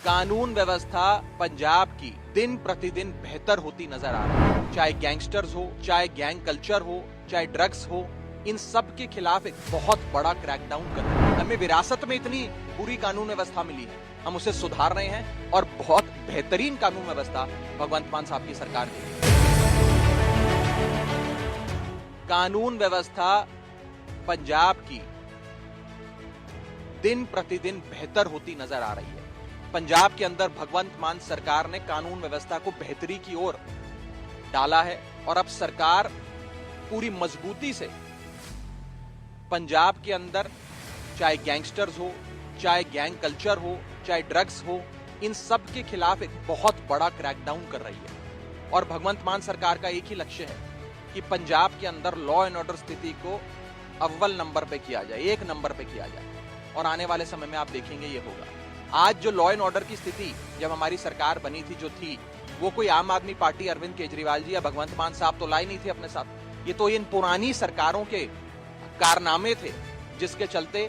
कानून व्यवस्था पंजाब की दिन प्रतिदिन बेहतर होती नजर आ रही है। चाहे गैंगस्टर्स हो, चाहे गैंग कल्चर हो, चाहे ड्रग्स हो, इन सब के खिलाफ एक बहुत बड़ा क्रैकडाउन कर रहे हैं। हमें विरासत में इतनी बुरी कानून व्यवस्था मिली है, हम उसे सुधार रहे हैं और बहुत बेहतरीन कानून व्यवस्था भगवंत मान साहब की सरकार की। कानून व्यवस्था पंजाब की दिन प्रतिदिन बेहतर होती नजर आ रही है। पंजाब के अंदर भगवंत मान सरकार ने कानून व्यवस्था को बेहतरी की ओर डाला है और अब सरकार पूरी मजबूती से पंजाब के अंदर चाहे गैंगस्टर्स हो, चाहे गैंग कल्चर हो, चाहे ड्रग्स हो, इन सब के खिलाफ एक बहुत बड़ा क्रैकडाउन कर रही है। और भगवंत मान सरकार का एक ही लक्ष्य है कि पंजाब के अंदर लॉ एंड ऑर्डर स्थिति को अव्वल नंबर पे किया जाए, एक नंबर पे किया जाए। और आने वाले समय में आप देखेंगे ये होगा। आज जो लॉ एंड ऑर्डर की स्थिति जब हमारी सरकार बनी थी जो थी, वो कोई आम आदमी पार्टी अरविंद केजरीवाल जी या भगवंत मान साहब तो लाई नहीं थे अपने साथ। ये तो इन पुरानी सरकारों के कारनामे थे जिसके चलते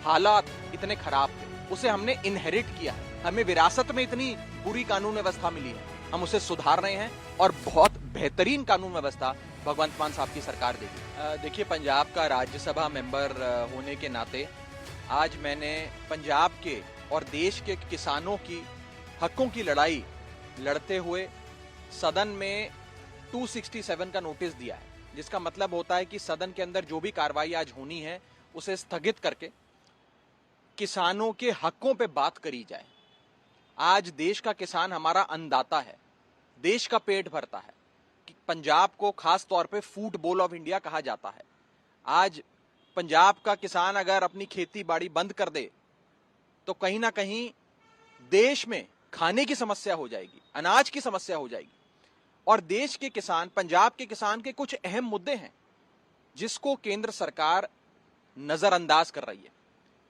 हालात इतने खराब थे। उसे हमने इनहेरिट किया है। हमें विरासत में इतनी बुरी कानून व्यवस्था मिली है, हम उसे सुधार रहे हैं और बहुत बेहतरीन कानून व्यवस्था भगवंत मान साहब की सरकार देगी। देखिए, पंजाब का राज्यसभा मेंबर होने के नाते आज मैंने पंजाब के और देश के किसानों की हकों की लड़ाई लड़ते हुए सदन में 267 का नोटिस दिया है, जिसका मतलब होता है कि सदन के अंदर जो भी कार्रवाई आज होनी है उसे स्थगित करके किसानों के हकों पे बात करी जाए। आज देश का किसान हमारा अन्नदाता है, देश का पेट भरता है। पंजाब को खास तौर पे फूड बोल ऑफ इंडिया कहा जाता है। आज पंजाब का किसान अगर अपनी खेती बाड़ी बंद कर दे तो कहीं ना कहीं देश में खाने की समस्या हो जाएगी, अनाज की समस्या हो जाएगी। और देश के किसान, पंजाब के किसान के कुछ अहम मुद्दे हैं जिसको केंद्र सरकार नजरअंदाज कर रही है।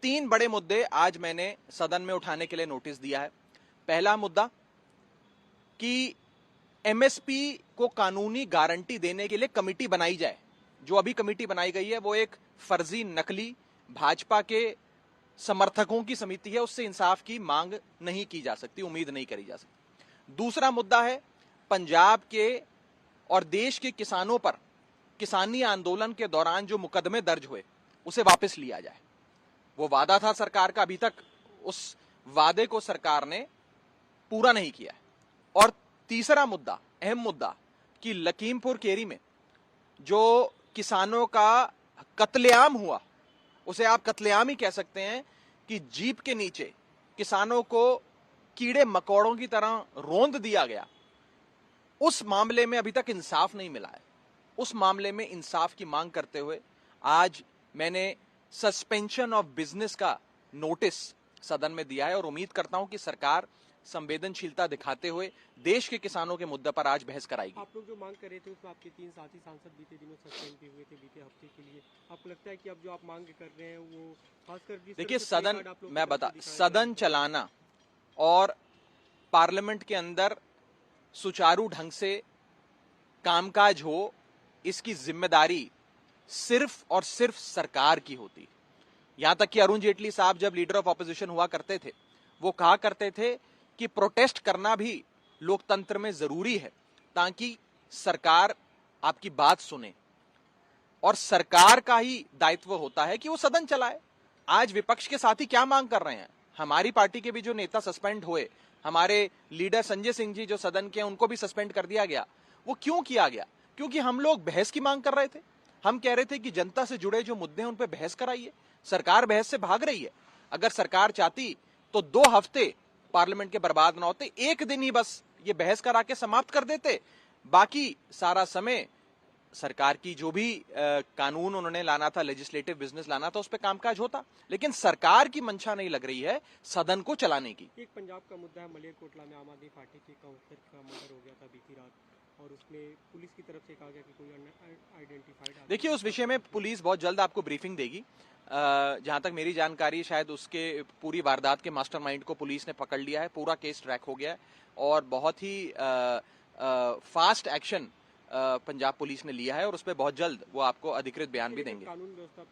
3 बड़े मुद्दे आज मैंने सदन में उठाने के लिए नोटिस दिया है। पहला मुद्दा कि एमएसपी को कानूनी गारंटी देने के लिए कमेटी बनाई जाए। जो अभी कमेटी बनाई गई है वो एक फर्जी, नकली भाजपा के समर्थकों की समिति है, उससे इंसाफ की मांग नहीं की जा सकती, उम्मीद नहीं करी जा सकती। दूसरा मुद्दा है पंजाब के और देश के किसानों पर किसानी आंदोलन के दौरान जो मुकदमे दर्ज हुए उसे वापस लिया जाए। वो वादा था सरकार का, अभी तक उस वादे को सरकार ने पूरा नहीं किया है। और तीसरा मुद्दा, अहम मुद्दा, कि लखीमपुर खीरी में जो किसानों का कत्लेआम हुआ, उसे आप कत्लेआम ही कह सकते हैं, कि जीप के नीचे किसानों को कीड़े मकोड़ों की तरह रौंद दिया गया। उस मामले में अभी तक इंसाफ नहीं मिला है। उस मामले में इंसाफ की मांग करते हुए आज मैंने सस्पेंशन ऑफ बिजनेस का नोटिस सदन में दिया है और उम्मीद करता हूं कि सरकार संवेदनशीलता दिखाते हुए देश के किसानों के मुद्दे पर आज बहस कराएगी। आप लोग जो मांग कर रहे थे उसमें आपके 3 साथी सांसद बीते दिनों सस्पेंड भी हुए थे बीते हफ्ते के लिए। आपको लगता है कि अब जो आप मांग कर रहे हैं वो खासकर देखिए, सदन चलाना और पार्लियामेंट के अंदर सुचारू ढंग से कामकाज हो, इसकी जिम्मेदारी सिर्फ और सिर्फ सरकार की होती। यहां तक कि अरुण जेटली साहब जब लीडर ऑफ ऑपोजिशन हुआ करते थे, वो कहा करते थे कि प्रोटेस्ट करना भी लोकतंत्र में जरूरी है ताकि सरकार आपकी बात सुने। और सरकार का ही दायित्व होता है कि वो सदन चलाए। आज विपक्ष के साथी क्या मांग कर रहे हैं? हमारी पार्टी के भी जो नेता सस्पेंड हुए, हमारे लीडर संजय सिंह जी जो सदन के, उनको भी सस्पेंड कर दिया गया। वो क्यों किया गया? क्योंकि हम लोग बहस की मांग कर रहे थे। हम कह रहे थे कि जनता से जुड़े जो मुद्दे हैं उन पर बहस कराइए। सरकार बहस से भाग रही है। अगर सरकार चाहती तो 2 हफ्ते पार्लियामेंट के बर्बाद ना होते, 1 दिन ही बस ये बहस करा के समाप्त कर देते। बाकी सारा समय सरकार की जो भी कानून उन्होंने लाना था, लेजिस्लेटिव बिजनेस लाना था, उस पर कामकाज होता। लेकिन सरकार की मंशा नहीं लग रही है सदन को चलाने की। एक पंजाब का मुद्दा है, मलेरकोटला में आम आदमी पार्टी के काउंसलर का मर्डर हो गया था बीती रात और उसमें पुलिस की तरफ से कहा गया कि कोई अनआइडेंटिफाइड। देखिए, उस विषय में पुलिस बहुत जल्द आपको ब्रीफिंग देगी। जहां तक मेरी जानकारी, शायद उसके पूरी वारदात के मास्टरमाइंड को पुलिस ने पकड़ लिया है, पूरा केस ट्रैक हो गया है और बहुत ही फास्ट एक्शन पंजाब पुलिस ने लिया है और उस पर बहुत जल्द वो आपको अधिकृत बयान भी देंगे। कानून व्यवस्था